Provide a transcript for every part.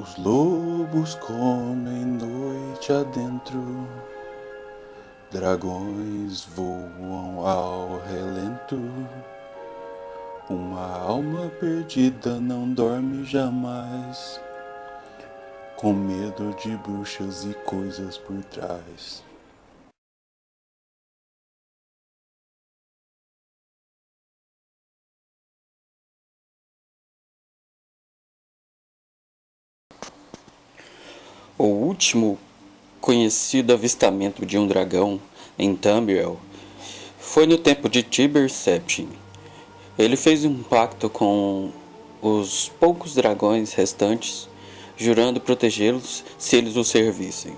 Os lobos comem noite adentro, dragões voam ao relento. Uma alma perdida não dorme jamais, com medo de bruxas e coisas por trás. O último conhecido avistamento de um dragão em Tamriel foi no tempo de Tiber Septim. Ele fez um pacto com os poucos dragões restantes, jurando protegê-los se eles o servissem.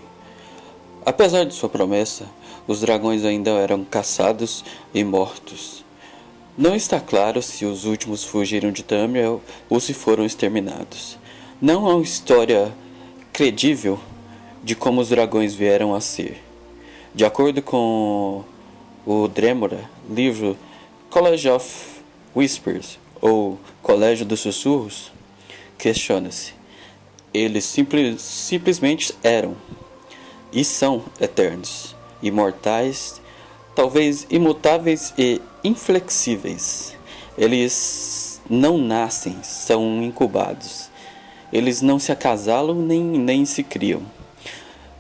Apesar de sua promessa, os dragões ainda eram caçados e mortos. Não está claro se os últimos fugiram de Tamriel ou se foram exterminados. Não há uma história credível de como os dragões vieram a ser. De acordo com o Dremora, livro College of Whispers, ou Colégio dos Sussurros, questiona-se: eles simplesmente eram e são eternos, imortais, talvez imutáveis e inflexíveis. Eles não nascem, são incubados. Eles não se acasalam nem se criam.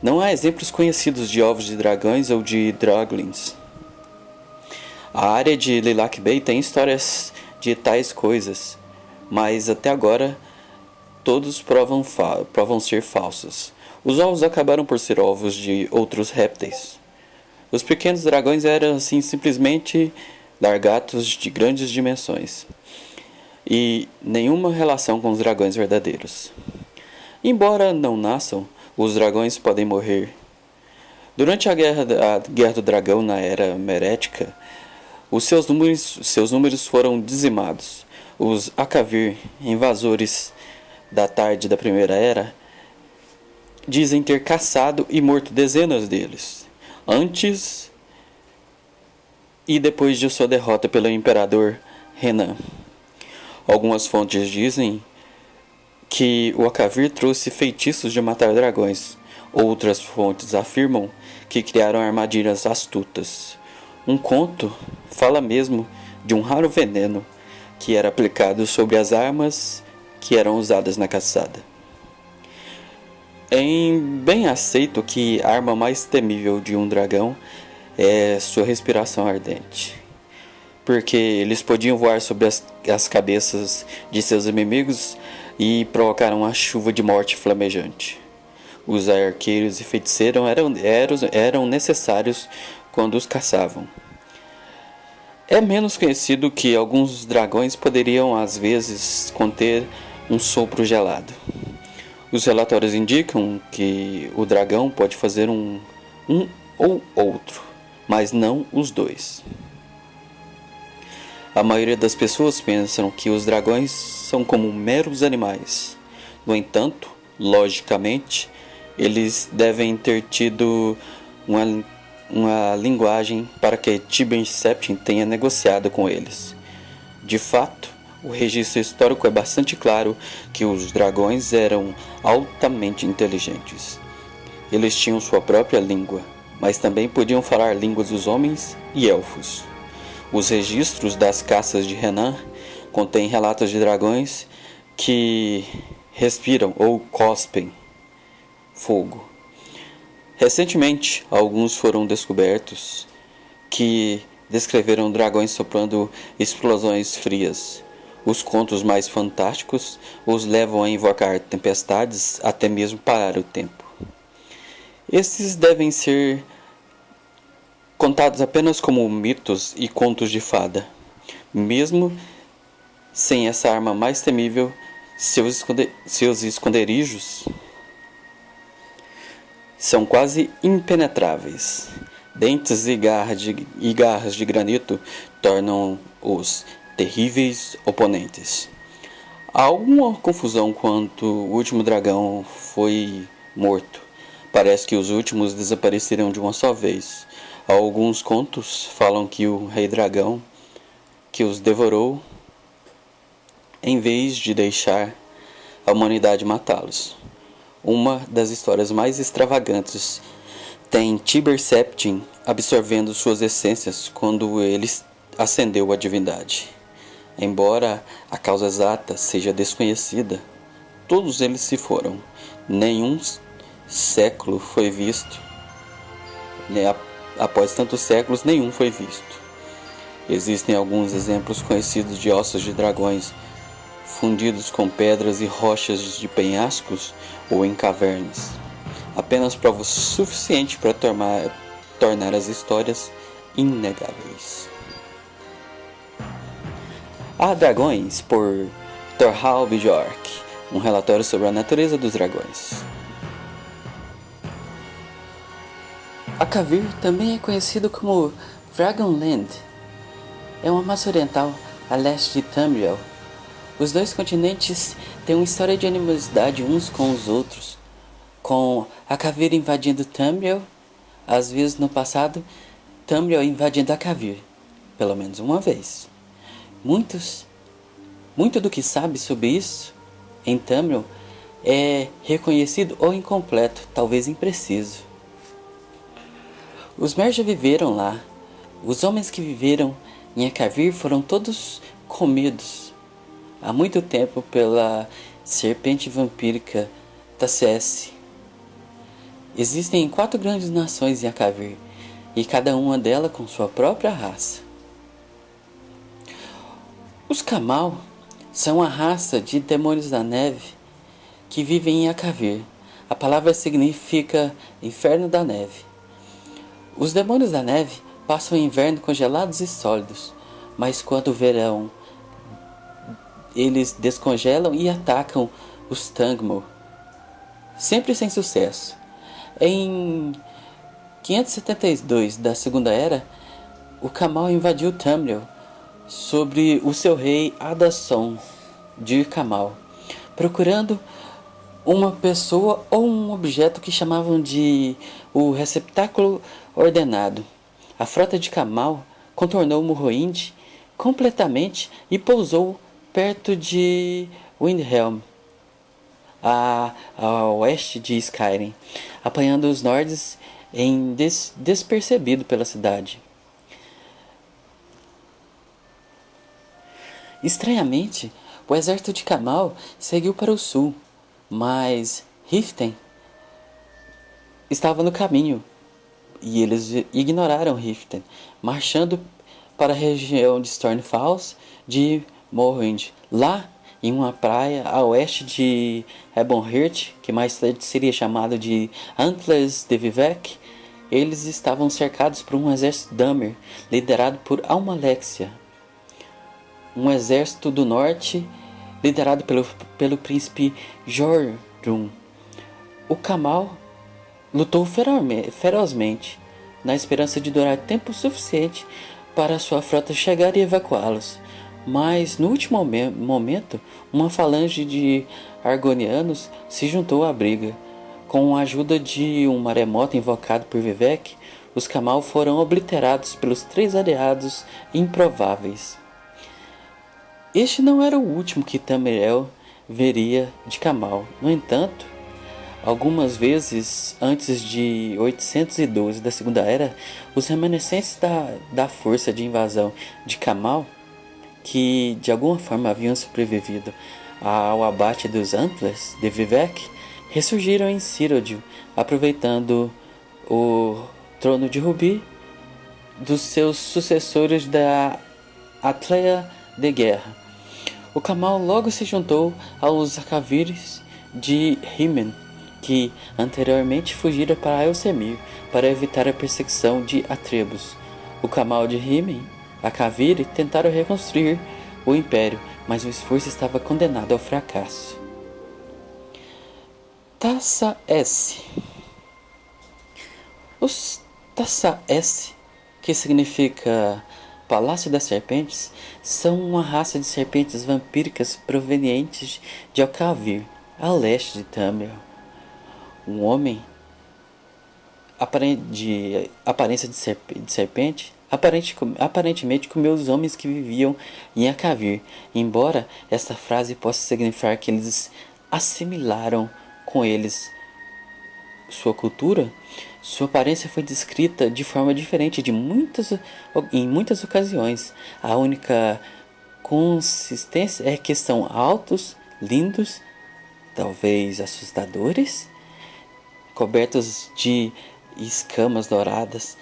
Não há exemplos conhecidos de ovos de dragões ou de droglins. A área de Lilac Bay tem histórias de tais coisas, mas até agora todos provam ser falsos. Os ovos acabaram por ser ovos de outros répteis. Os pequenos dragões eram assim simplesmente largatos de grandes dimensões e nenhuma relação com os dragões verdadeiros. Embora não nasçam, os dragões podem morrer. Durante a guerra do dragão na Era Merética, os seus números foram dizimados. Os Akavir, invasores da tarde da Primeira Era, dizem ter caçado e morto dezenas deles, antes e depois de sua derrota pelo Imperador Renan. Algumas fontes dizem que o Akavir trouxe feitiços de matar dragões. Outras fontes afirmam que criaram armadilhas astutas. Um conto fala mesmo de um raro veneno que era aplicado sobre as armas que eram usadas na caçada. É bem aceito que a arma mais temível de um dragão é sua respiração ardente, porque eles podiam voar sobre as cabeças de seus inimigos e provocar uma chuva de morte flamejante. Os arqueiros e feiticeiros eram necessários quando os caçavam. É menos conhecido que alguns dragões poderiam às vezes conter um sopro gelado. Os relatórios indicam que o dragão pode fazer um ou outro, mas não os dois. A maioria das pessoas pensam que os dragões são como meros animais. No entanto, logicamente, eles devem ter tido uma linguagem para que Tiber Septim tenha negociado com eles. De fato, o registro histórico é bastante claro que os dragões eram altamente inteligentes. Eles tinham sua própria língua, mas também podiam falar línguas dos homens e elfos. Os registros das caças de Renan contêm relatos de dragões que respiram ou cospem fogo. Recentemente, alguns foram descobertos que descreveram dragões soprando explosões frias. Os contos mais fantásticos os levam a invocar tempestades até mesmo parar o tempo. Esses devem ser contados apenas como mitos e contos de fada. Mesmo sem essa arma mais temível, seus esconderijos são quase impenetráveis. Dentes e garras de granito tornam-os terríveis oponentes. Há alguma confusão quanto o último dragão foi morto. Parece que os últimos desapareceram de uma só vez. Alguns contos falam que o rei dragão que os devorou em vez de deixar a humanidade matá-los. uma das histórias mais extravagantes tem Tiber Septim absorvendo suas essências quando ele ascendeu à divindade. Embora a causa exata seja desconhecida, todos eles se foram. Nenhum século foi visto, após tantos séculos, nenhum foi visto. Existem alguns exemplos conhecidos de ossos de dragões fundidos com pedras e rochas de penhascos ou em cavernas. Apenas prova suficiente para tornar as histórias inegáveis. Há Dragões, por Thorhall Bjork, um relatório sobre a natureza dos dragões. Akavir também é conhecido como Dragonland. É uma massa oriental a leste de Tamriel. Os dois continentes têm uma história de animosidade uns com os outros, com Akavir invadindo Tamriel, às vezes no passado, Tamriel invadindo Akavir, pelo menos uma vez. Muito do que sabe sobre isso em Tamriel é reconhecido ou incompleto, talvez impreciso. Os Mer já viveram lá. Os homens que viveram em Akavir foram todos comidos há muito tempo pela serpente vampírica Tassesse. Existem 4 grandes nações em Akavir, e cada uma delas com sua própria raça. Os Kamal são a raça de demônios da neve que vivem em Akavir. A palavra significa inferno da neve. Os demônios da neve passam o inverno congelados e sólidos, mas quando o verão eles descongelam e atacam os Tangmor, sempre sem sucesso. Em 572 da Segunda Era, o Kamal invadiu Tamriel sobre o seu rei Adasson de Kamal, procurando uma pessoa ou um objeto que chamavam de o receptáculo ordenado. A frota de Kamal contornou Morrowind completamente e pousou perto de Windhelm, a oeste de Skyrim, apanhando os Nords despercebido pela cidade. Estranhamente, o exército de Kamal seguiu para o sul, mas Riften estava no caminho e eles ignoraram Riften, marchando para a região de Stormfalls de Morrowind. Lá, em uma praia a oeste de Ebonheart, que mais tarde seria chamado de Antlers de Vivec, eles estavam cercados por um exército Dahmer, liderado por Almalexia. Um exército do norte, liderado pelo príncipe Jorrum. O Kamal lutou ferozmente, na esperança de durar tempo suficiente para sua frota chegar e evacuá-los. Mas, no último momento, uma falange de Argonianos se juntou à briga. Com a ajuda de um maremoto invocado por Vivec, os Kamal foram obliterados pelos 3 aliados improváveis. Este não era o último que Tamriel veria de Kamal. No entanto, algumas vezes antes de 812 da Segunda Era, os remanescentes da força de invasão de Kamal, que de alguma forma haviam sobrevivido ao abate dos Antlers de Vivec, ressurgiram em Cyrodiil, aproveitando o trono de Rubi dos seus sucessores da Atleia de Guerra. O Kamal logo se juntou aos Akavires de Himen, que anteriormente fugira para Elsemir para evitar a perseguição de Atrebus. O Kamal de Himen, Akaviri, tentaram reconstruir o império, mas o esforço estava condenado ao fracasso. Tassesse. Os Tassesse, que significa Palácio das Serpentes, são uma raça de serpentes vampíricas provenientes de Akavir, a leste de Tamriel. Um homem de aparência de serpente aparentemente comeu os homens que viviam em Akavir, embora essa frase possa significar que eles assimilaram com eles sua cultura, sua aparência foi descrita de forma diferente em muitas ocasiões. A única consistência é que são altos, lindos, talvez assustadores, cobertos de escamas douradas.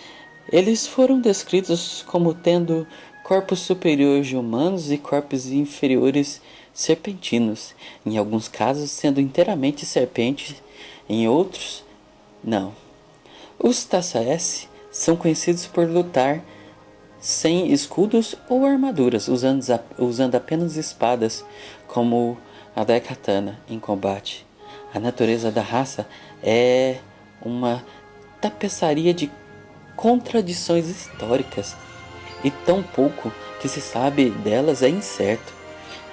Eles foram descritos como tendo corpos superiores de humanos e corpos inferiores serpentinos, em alguns casos sendo inteiramente serpentes, em outros não. Os Tasaes são conhecidos por lutar sem escudos ou armaduras, usando apenas espadas, como a Daikatana, em combate. A natureza da raça é uma tapeçaria de contradições históricas, e tão pouco que se sabe delas é incerto.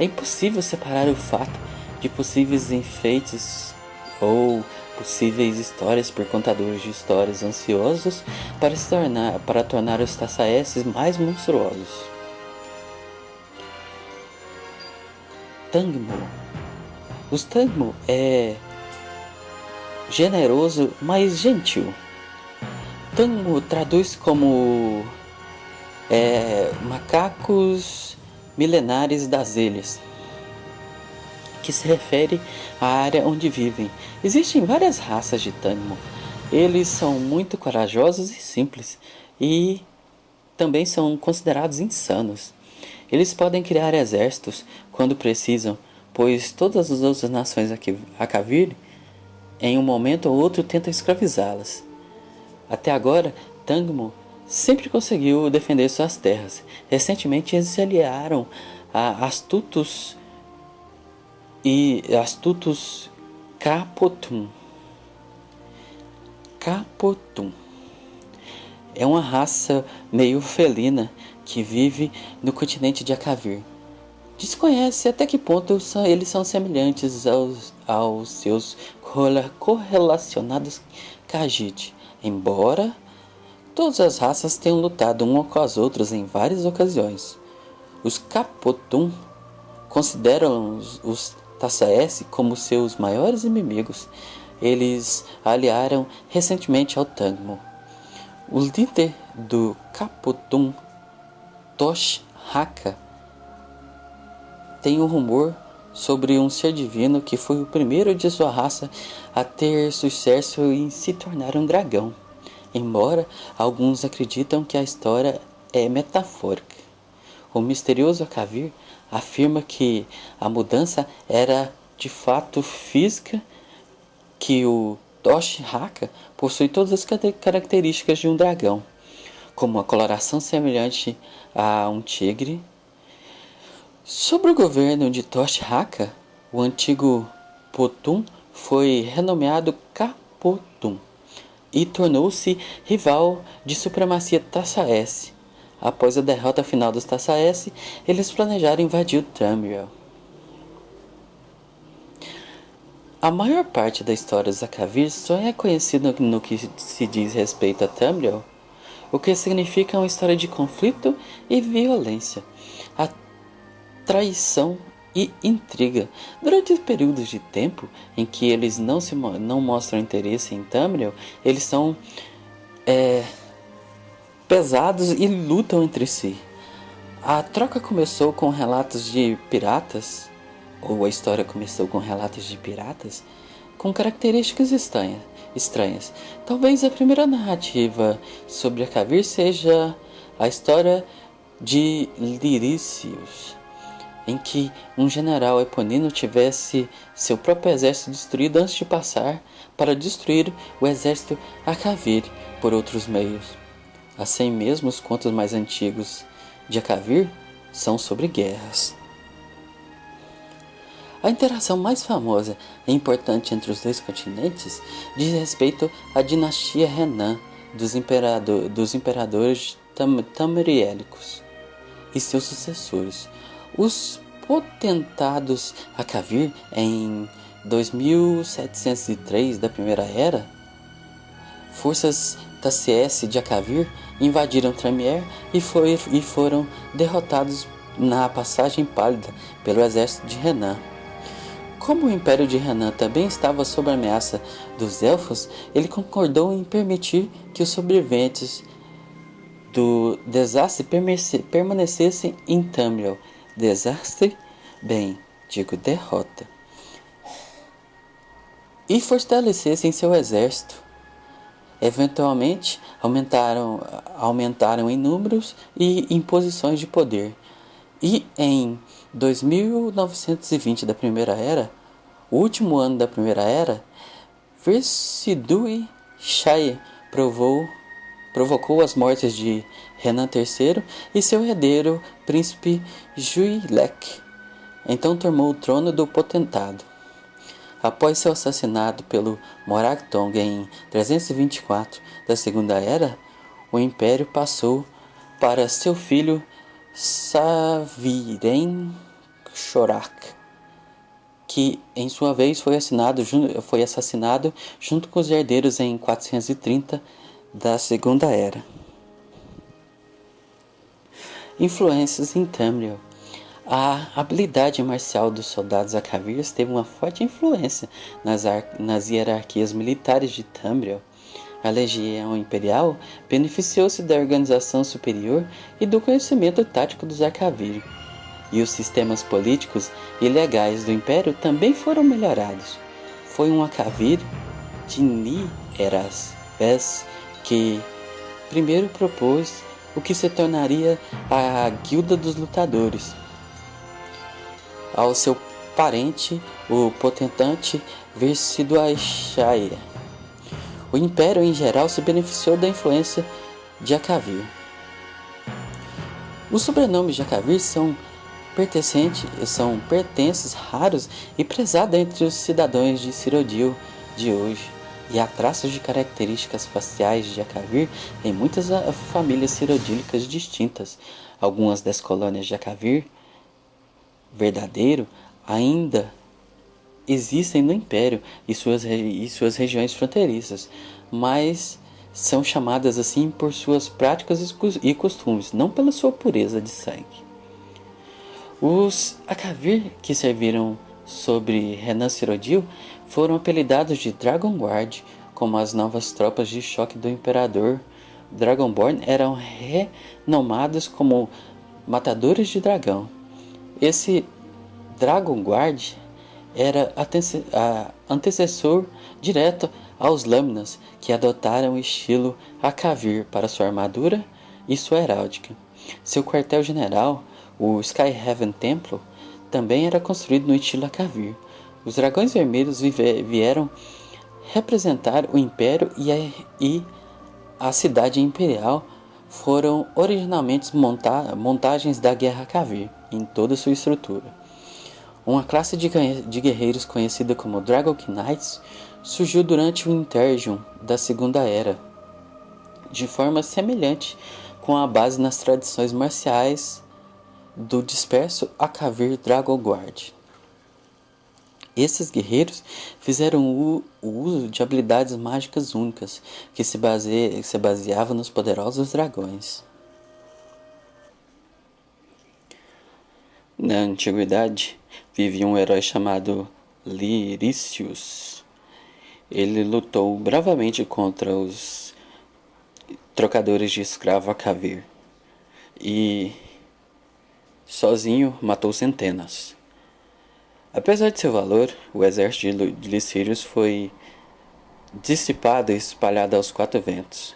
É impossível separar o fato de possíveis enfeites ou possíveis histórias por contadores de histórias ansiosos para tornar os Tasaes mais monstruosos. Tangmo. Os Tangmo é generoso, mas gentil. Tangmo traduz como macacos milenares das ilhas, que se refere à área onde vivem. Existem várias raças de Tangmo. Eles são muito corajosos e simples, e também são considerados insanos. Eles podem criar exércitos quando precisam, pois todas as outras nações Akavir, em um momento ou outro, tentam escravizá-las. Até agora, Tangmo sempre conseguiu defender suas terras. Recentemente eles se aliaram a astutos Kapotum. Kapotum é uma raça meio felina que vive no continente de Akavir. Desconhece até que ponto eles são semelhantes aos seus correlacionados Khajiit, embora todas as raças tenham lutado umas com as outras em várias ocasiões. Os Kapotum consideram os Tasaes como seus maiores inimigos. Eles aliaram recentemente ao Tangmo. O líder do Kapotum, Tosh Haka, tem um rumor sobre um ser divino que foi o primeiro de sua raça a ter sucesso em se tornar um dragão, embora alguns acreditam que a história é metafórica. O misterioso Akavir afirma que a mudança era de fato física, que o Tosh Haka possui todas as características de um dragão, como uma coloração semelhante a um tigre. Sobre o governo de Tosh Haka, o antigo Potum foi renomeado Kapotum e tornou-se rival de supremacia Tasaes. Após a derrota final dos Tasaes, eles planejaram invadir o Tamriel. A maior parte da história dos Akavir só é conhecida no que se diz respeito a Tamriel, o que significa uma história de conflito e violência, a traição e intriga. Durante os períodos de tempo em que eles não mostram interesse em Tamriel, eles são pesados e lutam entre si. A troca começou com relatos de piratas, ou a história começou com relatos de piratas, com características estranhas. Talvez a primeira narrativa sobre Akavir seja a história de Liricius, em que um general eponino tivesse seu próprio exército destruído antes de passar para destruir o exército Akavir por outros meios. Assim mesmo, os contos mais antigos de Akavir são sobre guerras. A interação mais famosa e importante entre os dois continentes diz respeito à dinastia Renan dos imperadores tamriélicos e seus sucessores. Os potentados Akavir, em 2703 da Primeira Era, forças Tasaes de Akavir invadiram Tramier e foram derrotados na Passagem Pálida pelo exército de Renan. Como o Império de Renan também estava sob a ameaça dos Elfos, ele concordou em permitir que os sobreviventes do desastre permanecessem em Tamriel. Desastre? Bem, digo derrota. E fortalecessem seu exército. Eventualmente, aumentaram em números e em posições de poder. E em 2920 da Primeira Era, o último ano da Primeira Era, Versidui Shai provocou as mortes de Renan III e seu herdeiro, príncipe Juilek. Então tomou o trono do potentado. Após seu assassinato pelo Morag Tong em 324 da Segunda Era, o império passou para seu filho Saviren Chorak, que em sua vez foi assassinado junto com os herdeiros em 430 da Segunda Era. Influências em Tamriel. A habilidade marcial dos soldados Akavirs teve uma forte influência nas hierarquias militares de Tamriel. A Legião Imperial beneficiou-se da organização superior e do conhecimento tático dos Akavir. E os sistemas políticos e legais do Império também foram melhorados. Foi um Akavir de Ni-Eras que primeiro propôs o que se tornaria a Guilda dos Lutadores, ao seu parente, o potentante Versidui-Shai. O Império em geral se beneficiou da influência de Akavir. Os sobrenomes de Akavir são pertences raros e prezados entre os cidadãos de Cyrodiil de hoje, e há traços de características faciais de Akavir em muitas famílias cirodílicas distintas. Algumas das colônias de Akavir verdadeiro ainda existem no Império e suas regiões fronteiriças, mas são chamadas assim por suas práticas e costumes, não pela sua pureza de sangue. Os Akavir que serviram sobre Renan Cyrodiil foram apelidados de Dragonguard, como as novas tropas de choque do Imperador Dragonborn eram renomados como matadores de dragão. Esse Dragonguard era antecessor direto aos Lâminas, que adotaram o estilo Akavir para sua armadura e sua heráldica. Seu quartel-general, o Skyhaven Temple, também era construído no estilo Akavir. Os dragões vermelhos vieram representar o Império e a cidade imperial foram originalmente montagens da Guerra Akavir em toda sua estrutura. Uma classe de guerreiros conhecida como Dragon Knights surgiu durante o Interregnum da Segunda Era, de forma semelhante com a base nas tradições marciais do disperso Akavir Dragonguard. Esses guerreiros fizeram o uso de habilidades mágicas únicas que se baseavam nos poderosos dragões. Na antiguidade, vivia um herói chamado Liricius. Ele lutou bravamente contra os trocadores de escravo Akavir e sozinho matou centenas. Apesar de seu valor, o exército de Licírios foi dissipado e espalhado aos quatro ventos.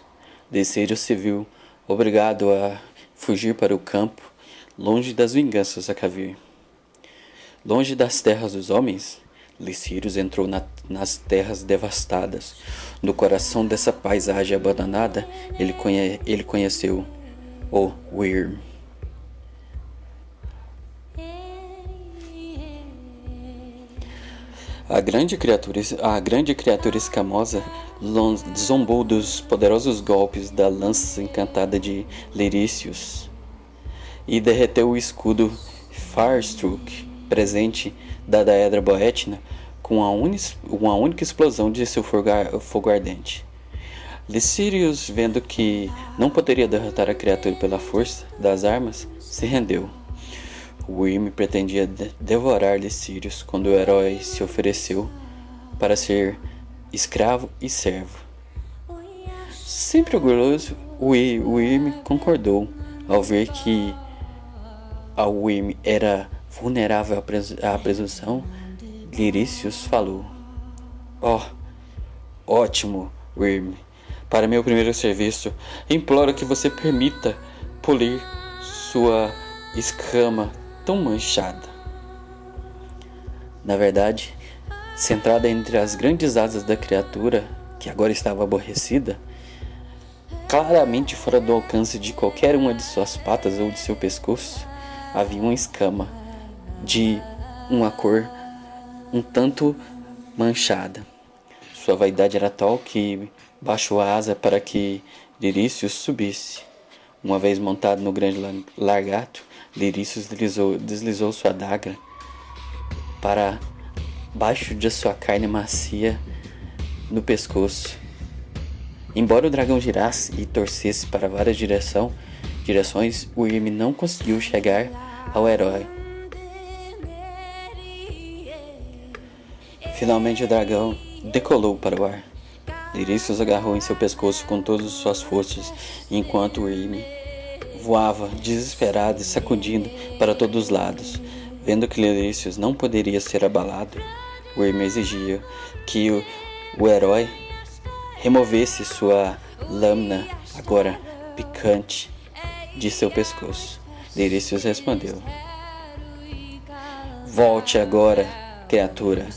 Licírios se viu obrigado a fugir para o campo, longe das vinganças Akavir. Longe das terras dos homens, Licírios entrou nas terras devastadas. No coração dessa paisagem abandonada, ele conheceu o Wyrm. A grande criatura escamosa zombou dos poderosos golpes da lança encantada de Liricius e derreteu o escudo Farstruck, presente da Daedra Boetna, com uma única explosão de seu fogo ardente. Licírius, vendo que não poderia derrotar a criatura pela força das armas, se rendeu. O Wyrm pretendia devorar Licírios quando o herói se ofereceu para ser escravo e servo. Sempre orgulhoso, o Wyrm concordou. Ao ver que a Wyrm era vulnerável à presunção, Liricius falou: Ótimo, Wyrm. Para meu primeiro serviço, imploro que você permita polir sua escama tão manchada. Na verdade, centrada entre as grandes asas da criatura, que agora estava aborrecida, claramente fora do alcance de qualquer uma de suas patas ou de seu pescoço, havia uma escama de uma cor um tanto manchada. Sua vaidade era tal que baixou a asa para que Liricius subisse. Uma vez montado no grande largato, Liricius deslizou sua adaga para baixo de sua carne macia no pescoço. Embora o dragão girasse e torcesse para várias direções, o Wyrm não conseguiu chegar ao herói. Finalmente o dragão decolou para o ar. Liricius agarrou em seu pescoço com todas as suas forças, enquanto o Wyrm voava desesperado e sacudindo para todos os lados. Vendo que Liricius não poderia ser abalado, o Wyrm exigia que o herói removesse sua lâmina, agora picante, de seu pescoço. Liricius respondeu: Volte agora, criatura.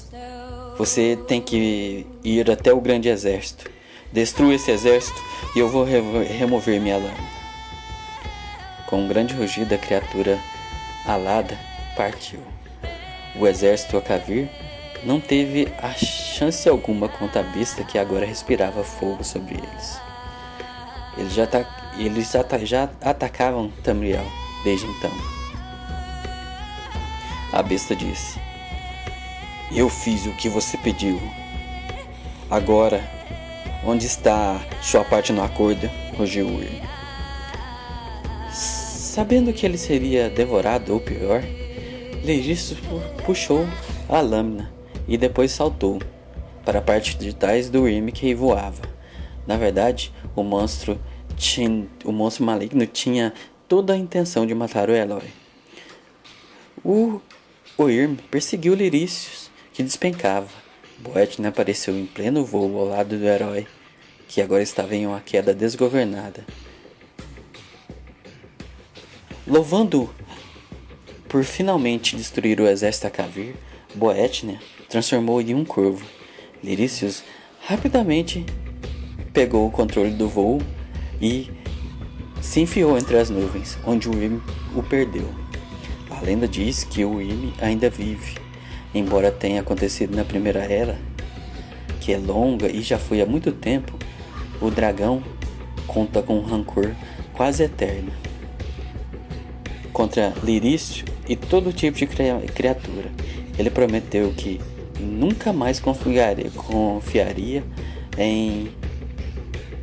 Você tem que ir até o grande exército. Destrua esse exército e eu vou remover minha lâmina. Com um grande rugido, a criatura alada partiu. O exército Akavir não teve a chance alguma contra a besta que agora respirava fogo sobre eles. Eles já atacavam Tamriel desde então. A besta disse: Eu fiz o que você pediu. Agora, onde está sua parte no acordo? Rugiu o Wyrm. Sabendo que ele seria devorado ou pior, Liricius puxou a lâmina e depois saltou para a parte de trás do Wyrm que voava. Na verdade, o monstro maligno tinha toda a intenção de matar o herói. O Wyrm perseguiu Liricius, que despencava. Boetne apareceu em pleno voo ao lado do herói, que agora estava em uma queda desgovernada. Louvando por finalmente destruir o exército Akavir, Boetne transformou em um corvo. Liricius rapidamente pegou o controle do voo e se enfiou entre as nuvens, onde o Wyrm o perdeu. A lenda diz que o Wyrm ainda vive, embora tenha acontecido na Primeira Era, que é longa e já foi há muito tempo. O dragão conta com um rancor quase eterno contra Liricius e todo tipo de criatura. Ele prometeu que nunca mais confiaria em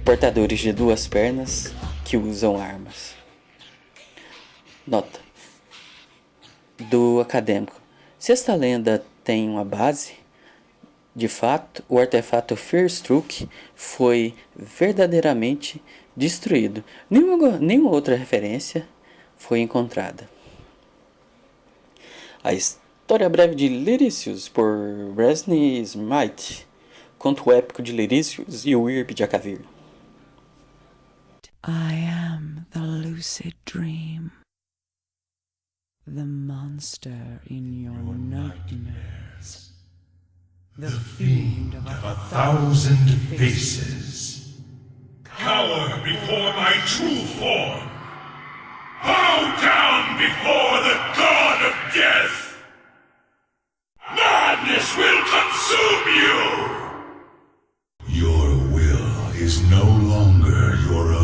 portadores de duas pernas que usam armas. Nota do acadêmico: se esta lenda tem uma base, de fato, o artefato Firstruck foi verdadeiramente destruído. Nenhuma outra referência foi encontrada. A história breve de Liricius, por Resney Smythe, conto épico de Liricius e o Wyrm de Akavir. I am the lucid dream, the monster in your nightmares, the fiend of a thousand faces. Cower before my true form. Bow down before the god of death. Madness will consume you. Your will is no longer your own.